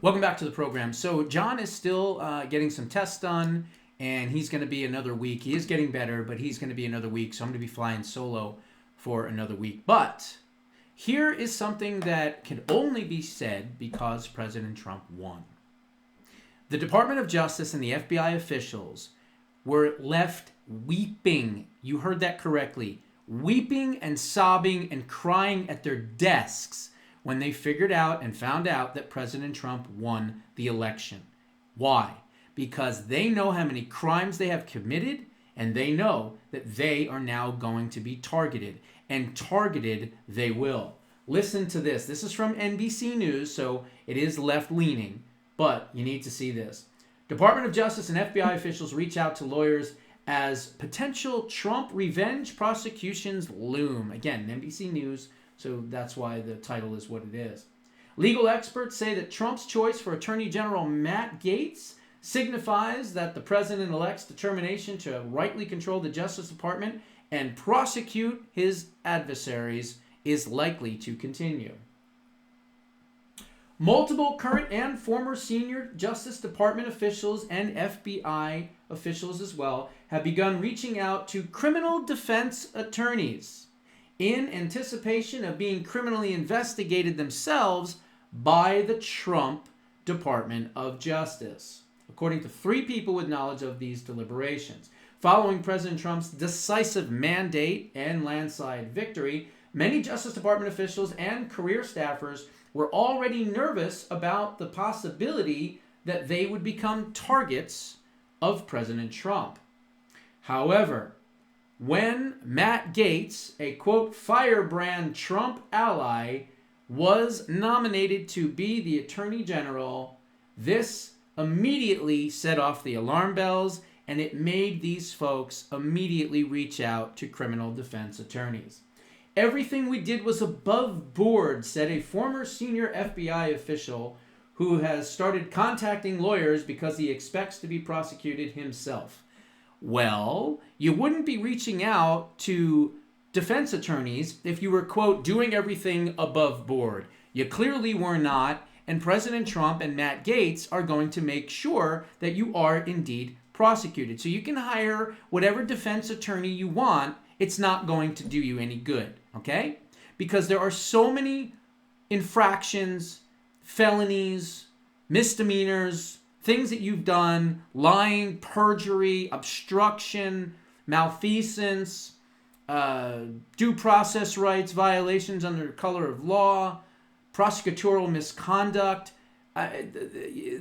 Welcome back to the program. So John is still getting some tests done, and he's going to be another week. He is getting better, but he's going to be another week, so I'm going to be flying solo for another week. But here is something that can only be said because President Trump won. The Department of Justice and the FBI officials were left weeping. You heard that correctly. Weeping and sobbing and crying at their desks when they figured out and found out that President Trump won the election. Why? Because they know how many crimes they have committed, and they know that they are now going to be targeted. And targeted they will. Listen to this. This is from NBC News, so it is left-leaning, but you need to see this. Department of Justice and FBI officials reach out to lawyers as potential Trump revenge prosecutions loom. Again, NBC News, so that's why the title is what it is. Legal experts say that Trump's choice for Attorney General Matt Gaetz signifies that the president-elect's determination to rightly control the Justice Department and prosecute his adversaries is likely to continue. Multiple current and former senior Justice Department officials and FBI officials as well have begun reaching out to criminal defense attorneys in anticipation of being criminally investigated themselves by the Trump Department of Justice, according to 3 people with knowledge of these deliberations. Following President Trump's decisive mandate and landslide victory, many Justice Department officials and career staffers were already nervous about the possibility that they would become targets of President Trump. However, when Matt Gaetz, a quote, firebrand Trump ally, was nominated to be the Attorney General, this immediately set off the alarm bells, and it made these folks immediately reach out to criminal defense attorneys. Everything we did was above board, said a former senior FBI official who has started contacting lawyers because he expects to be prosecuted himself. Well, you wouldn't be reaching out to defense attorneys if you were, quote, doing everything above board. You clearly were not, and President Trump and Matt Gaetz are going to make sure that you are indeed prosecuted. So you can hire whatever defense attorney you want. It's not going to do you any good, okay? Because there are so many infractions, felonies, misdemeanors, things that you've done, lying, perjury, obstruction, malfeasance, due process rights violations under color of law, prosecutorial misconduct,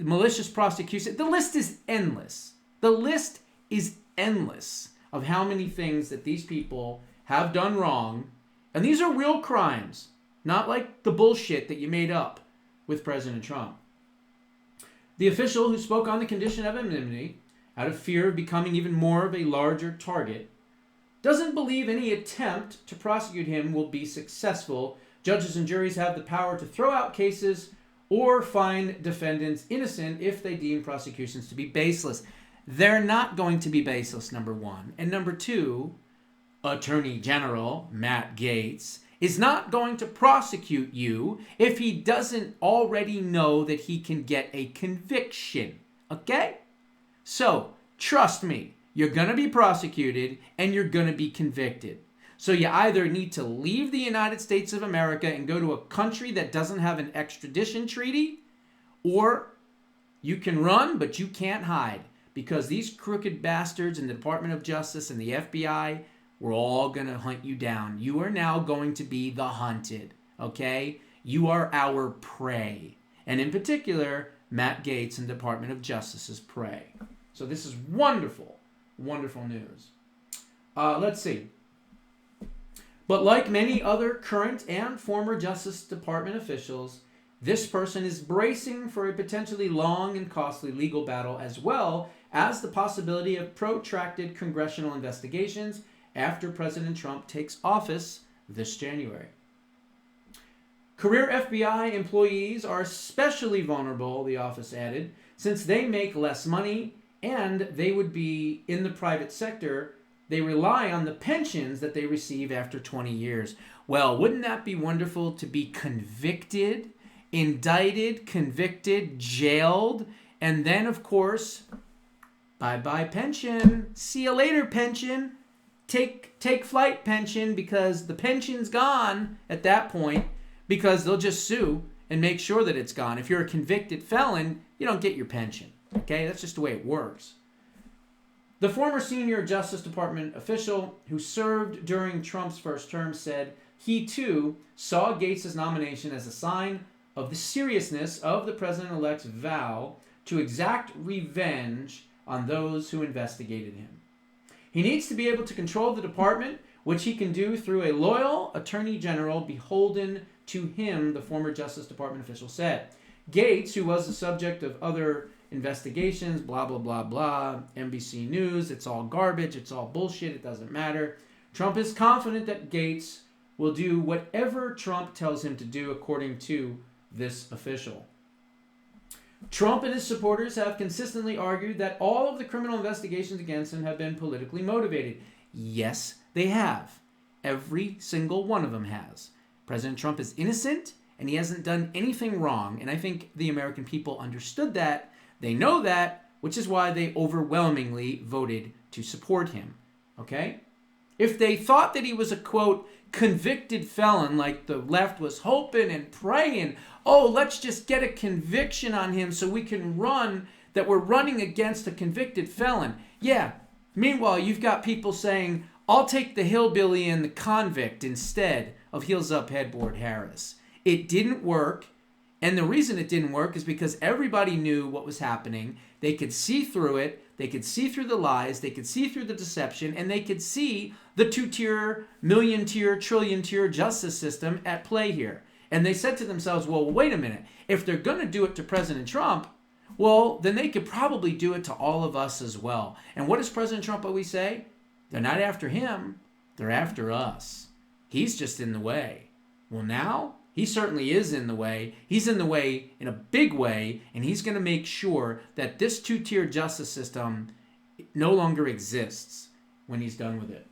malicious prosecution. The list is endless. The list is endless of how many things that these people have done wrong. And these are real crimes, not like the bullshit that you made up with President Trump. The official who spoke on the condition of anonymity, out of fear of becoming even more of a larger target, doesn't believe any attempt to prosecute him will be successful. Judges and juries have the power to throw out cases or find defendants innocent if they deem prosecutions to be baseless. They're not going to be baseless, number one. And number two, Attorney General Matt Gaetz is not going to prosecute you if he doesn't already know that he can get a conviction. Okay? So, trust me, you're going to be prosecuted and you're going to be convicted. So you either need to leave the United States of America and go to a country that doesn't have an extradition treaty, or you can run, but you can't hide. Because these crooked bastards in the Department of Justice and the FBI, we're all going to hunt you down. You are now going to be the hunted, okay? You are our prey. And in particular, Matt Gaetz and Department of Justice's prey. So this is wonderful, wonderful news. Let's see. But like many other current and former Justice Department officials, this person is bracing for a potentially long and costly legal battle, as well as the possibility of protracted congressional investigations after President Trump takes office this January. Career FBI employees are especially vulnerable, the office added, since they make less money and they would be in the private sector. They rely on the pensions that they receive after 20 years. Well, wouldn't that be wonderful to be convicted indicted, convicted, jailed, and then, of course, bye-bye pension. See you later, pension. Take flight, pension, because the pension's gone at that point, because they'll just sue and make sure that it's gone. If you're a convicted felon, you don't get your pension. Okay? That's just the way it works. The former senior Justice Department official who served during Trump's first term said he, too, saw Gates' nomination as a sign of the seriousness of the president-elect's vow to exact revenge on those who investigated him. He needs to be able to control the department, which he can do through a loyal attorney general beholden to him, the former Justice Department official said. Gates, who was the subject of other investigations, blah, blah, blah, blah, NBC News, it's all garbage, it's all bullshit, it doesn't matter. Trump is confident that Gates will do whatever Trump tells him to do, according to this official. Trump and his supporters have consistently argued that all of the criminal investigations against him have been politically motivated. Yes, they have. Every single one of them has. President Trump is innocent, and he hasn't done anything wrong. And I think the American people understood that. They know that, which is why they overwhelmingly voted to support him. Okay? If they thought that he was a, quote, convicted felon, like the left was hoping and praying, oh, let's just get a conviction on him so we can run that we're running against a convicted felon. Yeah. Meanwhile, you've got people saying, I'll take the hillbilly and the convict instead of Heels Up Headboard Harris. It didn't work. And the reason it didn't work is because everybody knew what was happening. They could see through it. They could see through the lies. They could see through the deception. And they could see the two-tier, million-tier, trillion-tier justice system at play here. And they said to themselves, well, wait a minute. If they're going to do it to President Trump, well, then they could probably do it to all of us as well. And what does President Trump always say? They're not after him. They're after us. He's just in the way. Well, now he certainly is in the way. He's in the way in a big way, and he's going to make sure that this two-tier justice system no longer exists when he's done with it.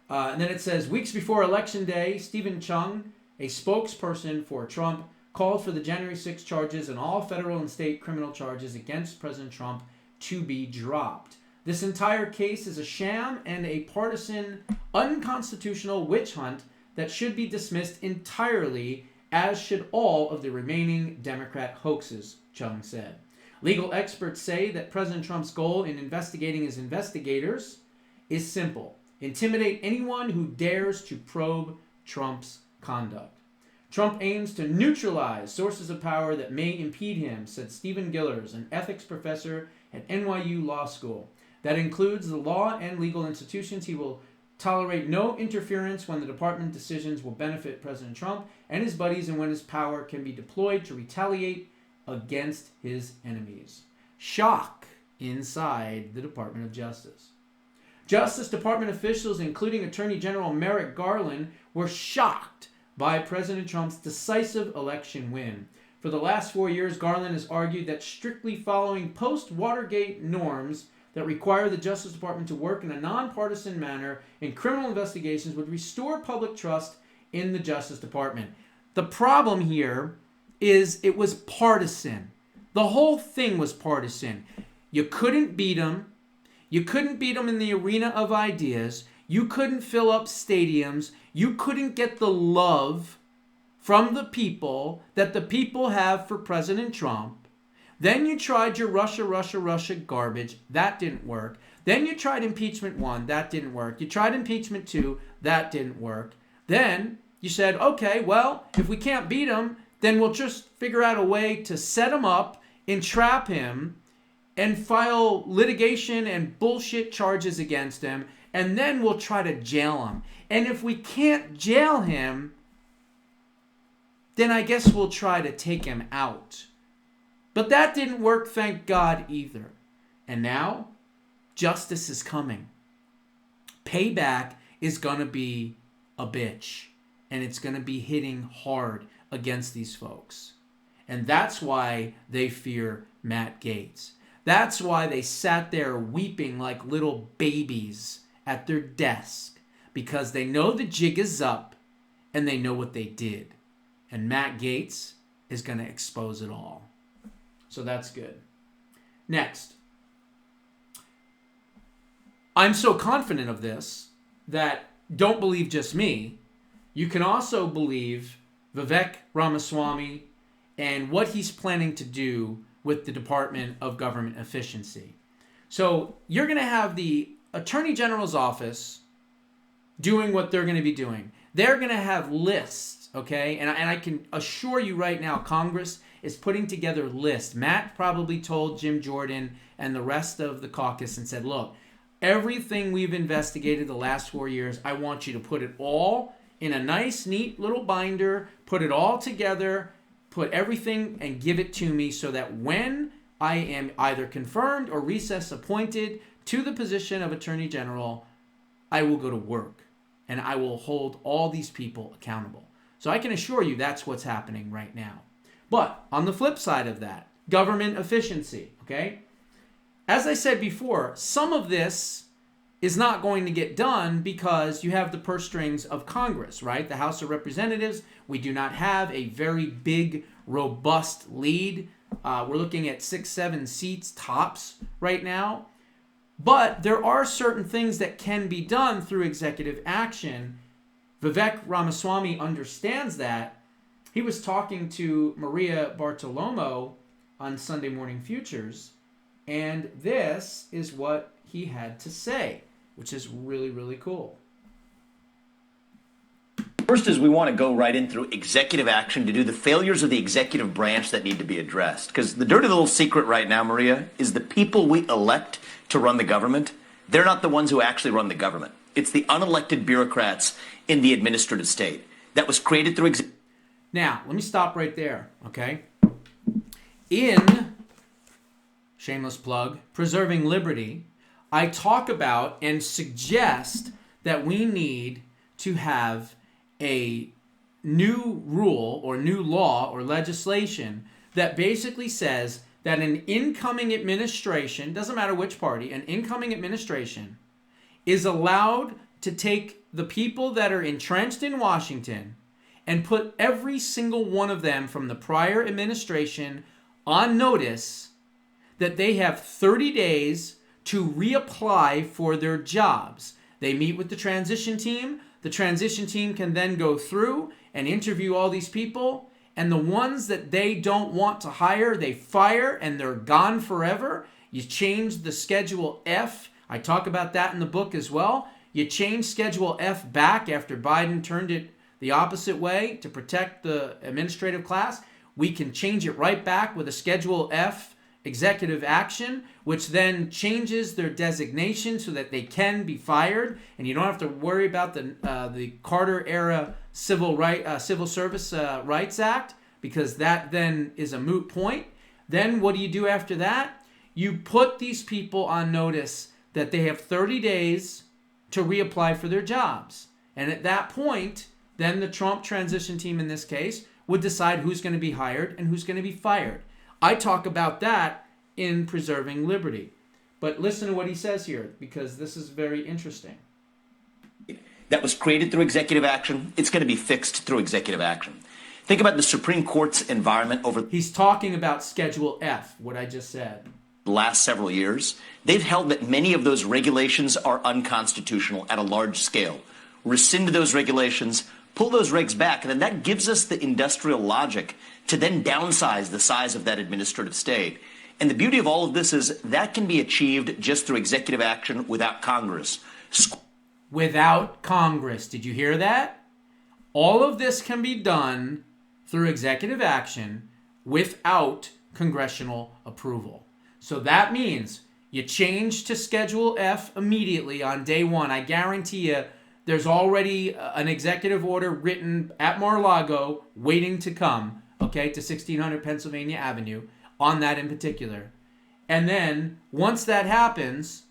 And then it says, weeks before Election Day, Stephen Chung, a spokesperson for Trump, called for the January 6 charges and all federal and state criminal charges against President Trump to be dropped. This entire case is a sham and a partisan, unconstitutional witch hunt that should be dismissed entirely, as should all of the remaining Democrat hoaxes, Chung said. Legal experts say that President Trump's goal in investigating his investigators is simple: intimidate anyone who dares to probe Trump's conduct. Trump aims to neutralize sources of power that may impede him, said Stephen Gillers, an ethics professor at NYU Law School. That includes the law and legal institutions. He will tolerate no interference when the department decisions will benefit President Trump and his buddies, and when his power can be deployed to retaliate against his enemies. Shock inside the Department of Justice. Justice Department officials, including Attorney General Merrick Garland, were shocked by President Trump's decisive election win. For the last 4 years, Garland has argued that strictly following post-Watergate norms that require the Justice Department to work in a nonpartisan manner in criminal investigations would restore public trust in the Justice Department. The problem here is it was partisan. The whole thing was partisan. You couldn't beat them. You couldn't beat them in the arena of ideas. You couldn't fill up stadiums. You couldn't get the love from the people that the people have for President Trump. Then you tried your Russia garbage. That didn't work. Then you tried impeachment 1. That didn't work. You tried impeachment 2. That didn't work. Then you said, okay, well, if we can't beat him, then we'll just figure out a way to set him up, entrap him, and file litigation and bullshit charges against him, and then we'll try to jail him. And if we can't jail him, then I guess we'll try to take him out. But that didn't work, thank God, either. And now, justice is coming. Payback is going to be a bitch. And it's going to be hitting hard against these folks. And that's why they fear Matt Gaetz. That's why they sat there weeping like little babies at their desk. Because they know the jig is up and they know what they did. And Matt Gaetz is going to expose it all. So that's good. Next. I'm so confident of this that don't believe just me. You can also believe Vivek Ramaswamy and what he's planning to do with the Department of Government Efficiency. So you're going to have the Attorney General's office doing what they're going to be doing. They're going to have lists, okay? And I can assure you right now, Congress is putting together lists. Matt probably told Jim Jordan and the rest of the caucus and said, look, everything we've investigated the last 4 years, I want you to put it all in a nice, neat little binder, put it all together, put everything and give it to me so that when I am either confirmed or recess appointed to the position of Attorney General, I will go to work and I will hold all these people accountable. So I can assure you that's what's happening right now. But on the flip side of that, government efficiency, okay? As I said before, some of this is not going to get done because you have the purse strings of Congress, right? The House of Representatives, we do not have a very big, robust lead. We're looking at 6-7 seats tops right now. But there are certain things that can be done through executive action. Vivek Ramaswamy understands that. He was talking to Maria Bartiromo on Sunday Morning Futures, and this is what he had to say, which is really, really cool. First is we want to go right in through executive action to do the failures of the executive branch that need to be addressed. Because the dirty little secret right now, Maria, is the people we elect to run the government, they're not the ones who actually run the government. It's the unelected bureaucrats in the administrative state that was created through Now, let me stop right there, okay? In, shameless plug, Preserving Liberty, I talk about and suggest that we need to have a new rule or new law or legislation that basically says that an incoming administration, doesn't matter which party, an incoming administration is allowed to take the people that are entrenched in Washington and put every single one of them from the prior administration on notice that they have 30 days to reapply for their jobs. They meet with the transition team. The transition team can then go through and interview all these people. And the ones that they don't want to hire, they fire and they're gone forever. You change the Schedule F. I talk about that in the book as well. You change Schedule F back after Biden turned it the opposite way to protect the administrative class. We can change it right back with a Schedule F executive action, which then changes their designation so that they can be fired, and you don't have to worry about the Carter era Civil Service Rights Act, because that then is a moot point. Then what do you do after that? You put these people on notice that they have 30 days to reapply for their jobs, and at that point, then the Trump transition team in this case would decide who's going to be hired and who's going to be fired. I talk about that in Preserving Liberty. But listen to what he says here, because this is very interesting. That was created through executive action. It's going to be fixed through executive action. Think about the Supreme Court's environment over... He's talking about Schedule F, what I just said. The last several years. They've held that many of those regulations are unconstitutional at a large scale. Rescind those regulations, pull those regs back, and then that gives us the industrial logic to then downsize the size of that administrative state. And the beauty of all of this is that can be achieved just through executive action without Congress. Without Congress. Did you hear that? All of this can be done through executive action without congressional approval. So that means you change to Schedule F immediately on day one. I guarantee you there's already an executive order written at Mar-a-Lago waiting to come, okay, to 1600 Pennsylvania Avenue on that in particular. And then once that happens,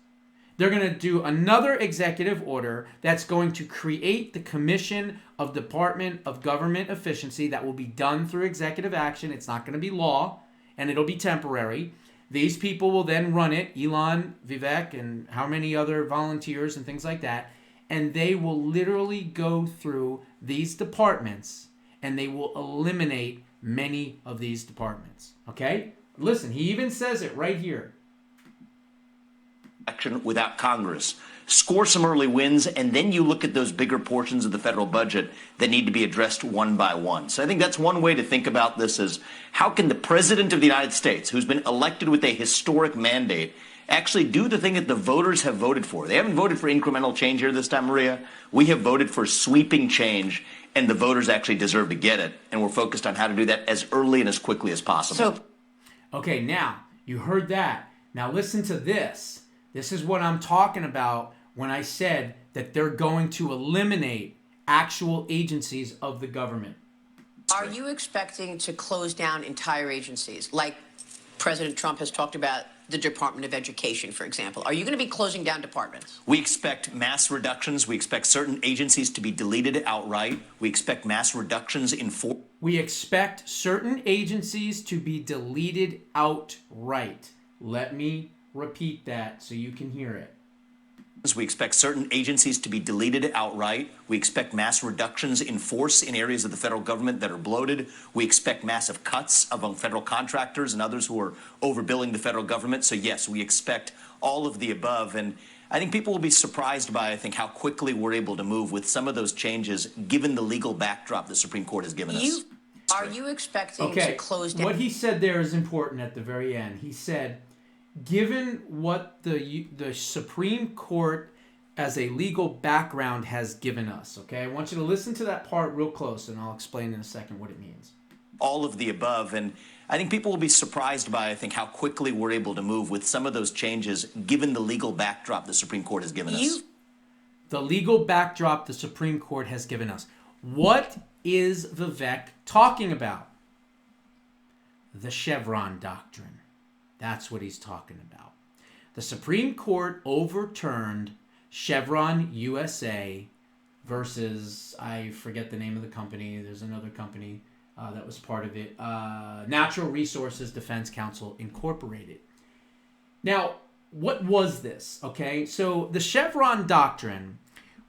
they're going to do another executive order that's going to create the Commission of Department of Government Efficiency that will be done through executive action. It's not going to be law, and it'll be temporary. These people will then run it, Elon, Vivek, and how many other volunteers and things like that, and they will literally go through these departments and they will eliminate many of these departments. Okay? Listen, he even says it right here. Action without Congress. Score some early wins, and then you look at those bigger portions of the federal budget that need to be addressed one by one. So I think that's one way to think about this is how can the President of the United States, who's been elected with a historic mandate, actually do the thing that the voters have voted for? They haven't voted for incremental change here this time, Maria. We have voted for sweeping change, and the voters actually deserve to get it. And we're focused on how to do that as early and as quickly as possible. Okay, now, you heard that. Now listen to this. This is what I'm talking about when I said that they're going to eliminate actual agencies of the government. Are you expecting to close down entire agencies, like President Trump has talked about the Department of Education, for example? Are you going to be closing down departments? We expect mass reductions. We expect certain agencies to be deleted outright. We expect mass reductions in We expect certain agencies to be deleted outright. Let me repeat that so you can hear it. We expect certain agencies to be deleted outright. We expect mass reductions in force in areas of the federal government that are bloated. We expect massive cuts among federal contractors and others who are overbilling the federal government. So yes, we expect all of the above. And I think people will be surprised by, I think, how quickly we're able to move with some of those changes, given the legal backdrop the Supreme Court has given us. Are you expecting to close down? What he said there is important at the very end. He said, given what the Supreme Court as a legal background has given us, okay? I want you to listen to that part real close, and I'll explain in a second what it means. All of the above, and I think people will be surprised by, I think, how quickly we're able to move with some of those changes, given the legal backdrop the Supreme Court has given us. The legal backdrop the Supreme Court has given us. What is Vivek talking about? The Chevron doctrine. That's what he's talking about. The Supreme Court overturned Chevron USA versus, I forget the name of the company. There's another company that was part of it. Natural Resources Defense Council Incorporated. Now, what was this? Okay, so the Chevron doctrine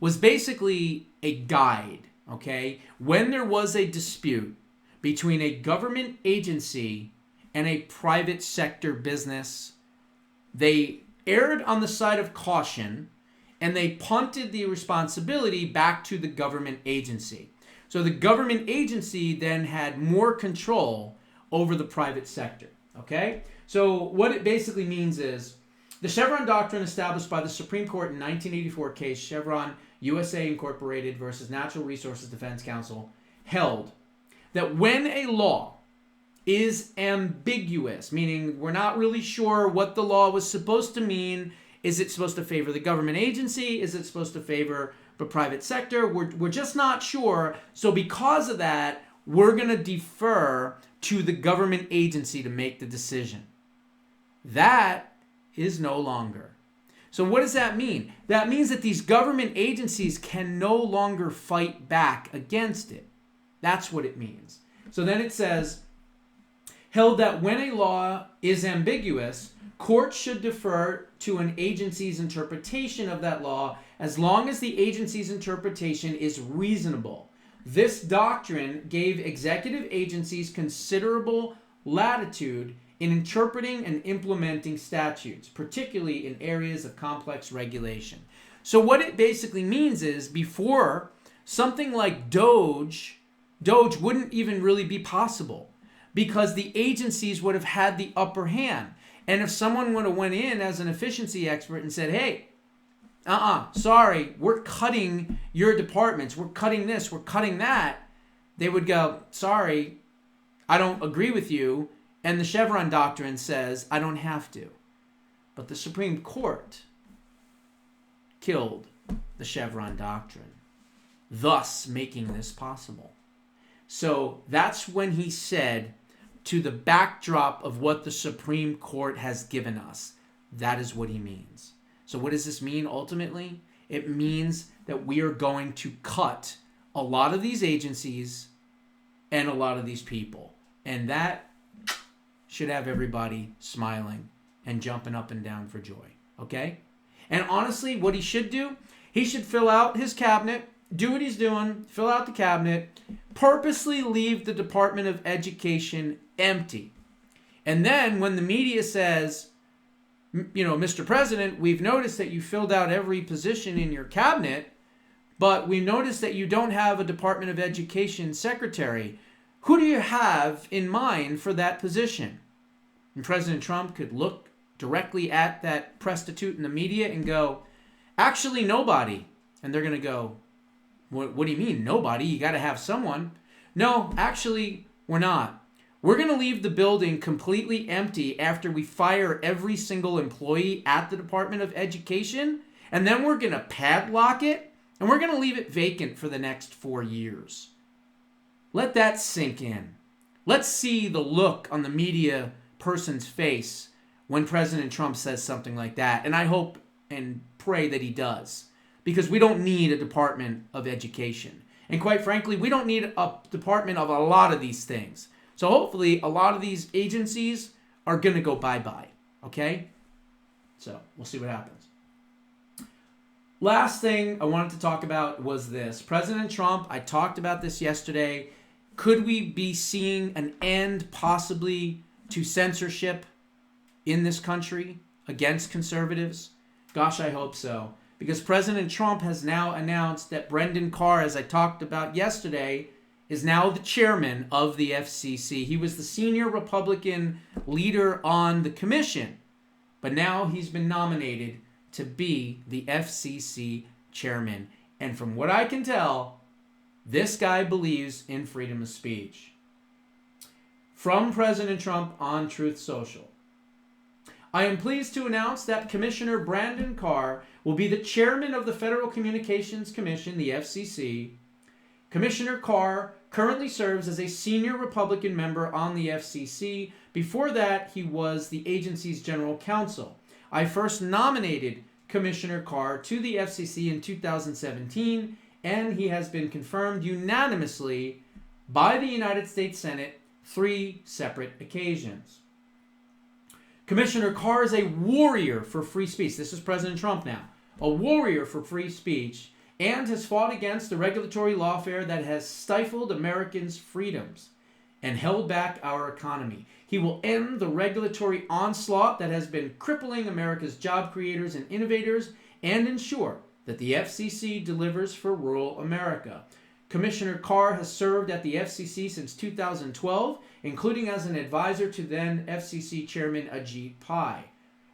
was basically a guide, okay? When there was a dispute between a government agency and a private sector business, they erred on the side of caution and they punted the responsibility back to the government agency. So the government agency then had more control over the private sector, okay? So what it basically means is the Chevron doctrine established by the Supreme Court in 1984 case Chevron USA Incorporated versus Natural Resources Defense Council held that when a law is ambiguous, meaning we're not really sure what the law was supposed to mean. Is it supposed to favor the government agency? Is it supposed to favor the private sector? We're just not sure. So because of that, we're going to defer to the government agency to make the decision. That is no longer. So what does that mean? That means that these government agencies can no longer fight back against it. That's what it means. So then it says, held that when a law is ambiguous, courts should defer to an agency's interpretation of that law as long as the agency's interpretation is reasonable. This doctrine gave executive agencies considerable latitude in interpreting and implementing statutes, particularly in areas of complex regulation. So what it basically means is before, something like DOGE wouldn't even really be possible, because the agencies would have had the upper hand. And if someone would have went in as an efficiency expert and said, hey, sorry, we're cutting your departments, we're cutting this, we're cutting that, they would go, sorry, I don't agree with you. And the Chevron doctrine says, I don't have to. But the Supreme Court killed the Chevron doctrine, thus making this possible. So that's when he said, to the backdrop of what the Supreme Court has given us. That is what he means. So what does this mean ultimately? It means that we are going to cut a lot of these agencies and a lot of these people. And that should have everybody smiling and jumping up and down for joy. Okay? And honestly, what he should do, he should fill out his cabinet do what he's doing, fill out the cabinet, purposely leave the Department of Education empty. And then when the media says, Mr. President, we've noticed that you filled out every position in your cabinet, but we noticed that you don't have a Department of Education secretary. Who do you have in mind for that position? And President Trump could look directly at that prostitute in the media and go, actually, nobody. And they're going to go, what do you mean, nobody? You got to have someone. No, actually, we're not. We're going to leave the building completely empty after we fire every single employee at the Department of Education, and then we're going to padlock it, and we're going to leave it vacant for the next 4 years. Let that sink in. Let's see the look on the media person's face when President Trump says something like that, and I hope and pray that he does, because we don't need a Department of Education. And quite frankly, we don't need a department of a lot of these things. So hopefully a lot of these agencies are going to go bye-bye, okay? So we'll see what happens. Last thing I wanted to talk about was this. President Trump, I talked about this yesterday. Could we be seeing an end possibly to censorship in this country against conservatives? Gosh, I hope so. Because President Trump has now announced that Brendan Carr, as I talked about yesterday, is now the chairman of the FCC. He was the senior Republican leader on the commission, but now he's been nominated to be the FCC chairman. And from what I can tell, this guy believes in freedom of speech. From President Trump on Truth Social. I am pleased to announce that Commissioner Brendan Carr will be the chairman of the Federal Communications Commission, the FCC. Commissioner Carr currently serves as a senior Republican member on the FCC. Before that, he was the agency's general counsel. I first nominated Commissioner Carr to the FCC in 2017, and he has been confirmed unanimously by the United States Senate 3 separate occasions. Commissioner Carr is a warrior for free speech. This is President Trump now. A warrior for free speech, and has fought against the regulatory lawfare that has stifled Americans' freedoms and held back our economy. He will end the regulatory onslaught that has been crippling America's job creators and innovators and ensure that the FCC delivers for rural America. Commissioner Carr has served at the FCC since 2012, including as an advisor to then FCC Chairman Ajit Pai.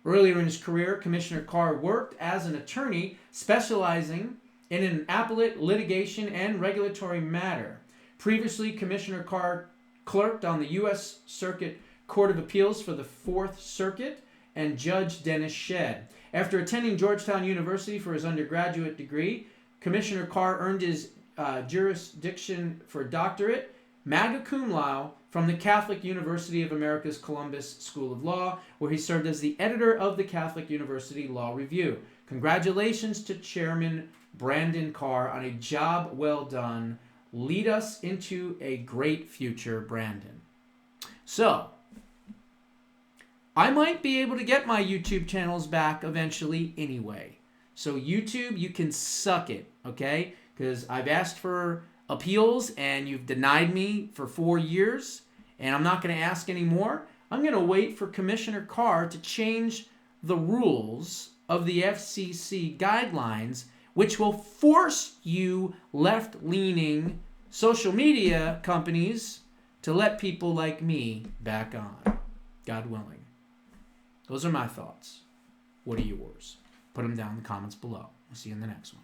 Earlier in his career, Commissioner Carr worked as an attorney specializing in an appellate litigation and regulatory matter. Previously, Commissioner Carr clerked on the U.S. Circuit Court of Appeals for the Fourth Circuit and Judge Dennis Shedd. After attending Georgetown University for his undergraduate degree, Commissioner Carr earned his jurisdiction for doctorate, magna cum laude, from the Catholic University of America's Columbus School of Law, where he served as the editor of the Catholic University Law Review. Congratulations to Chairman Brendan Carr on a job well done. Lead us into a great future, Brandon. So, I might be able to get my YouTube channels back eventually anyway. So YouTube, you can suck it, okay? Because I've asked for appeals and you've denied me for 4 years, and I'm not going to ask anymore. I'm going to wait for Commissioner Carr to change the rules of the FCC guidelines, which will force you left-leaning social media companies to let people like me back on, God willing. Those are my thoughts. What are yours? Put them down in the comments below. We'll see you in the next one.